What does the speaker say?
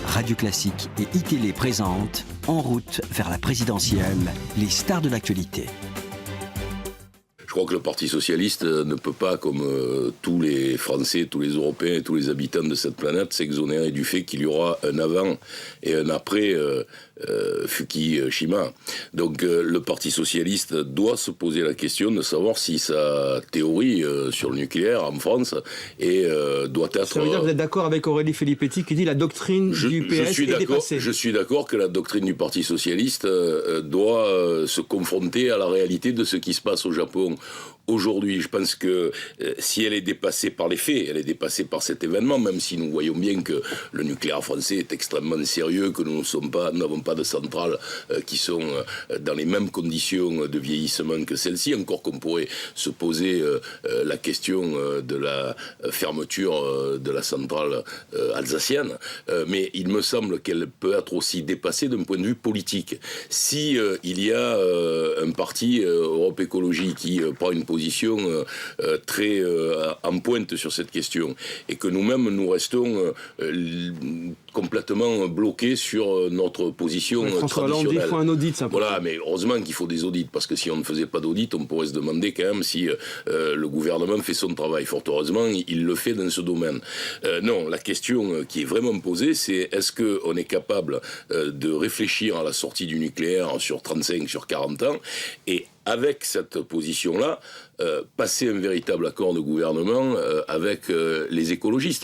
Radio Classique et iTélé présentent En route vers la présidentielle, les stars de l'actualité. Je crois que le Parti Socialiste ne peut pas, comme tous les Français, tous les Européens et tous les habitants de cette planète, s'exonérer du fait qu'il y aura un avant et un après Fukushima. Donc le Parti Socialiste doit se poser la question de savoir si sa théorie sur le nucléaire en France doit être... Ça veut dire que vous êtes d'accord avec Aurélie Filippetti qui dit la doctrine du PS est dépassée. Je suis d'accord que la doctrine du Parti Socialiste doit se confronter à la réalité de ce qui se passe au Japon. Aujourd'hui, je pense que si elle est dépassée par les faits, elle est dépassée par cet événement, même si nous voyons bien que le nucléaire français est extrêmement sérieux, que nous n'avons pas de centrales qui sont dans les mêmes conditions de vieillissement que celle-ci, encore qu'on pourrait se poser la question de la fermeture de la centrale alsacienne, mais il me semble qu'elle peut être aussi dépassée d'un point de vue politique. Si il y a un parti Europe Écologie qui prend une position très en pointe sur cette question et que nous-mêmes nous restons complètement bloqués sur notre position François Hollande dit traditionnelle. qu'il faut un audit, ça. Voilà, mais heureusement qu'il faut des audits, parce que si on ne faisait pas d'audit, on pourrait se demander quand même si le gouvernement fait son travail. Fort heureusement, il le fait dans ce domaine. Non, la question qui est vraiment posée, c'est est-ce qu'on est capable de réfléchir à la sortie du nucléaire sur 35, sur 40 ans, et avec cette position-là, passer un véritable accord de gouvernement avec les écologistes.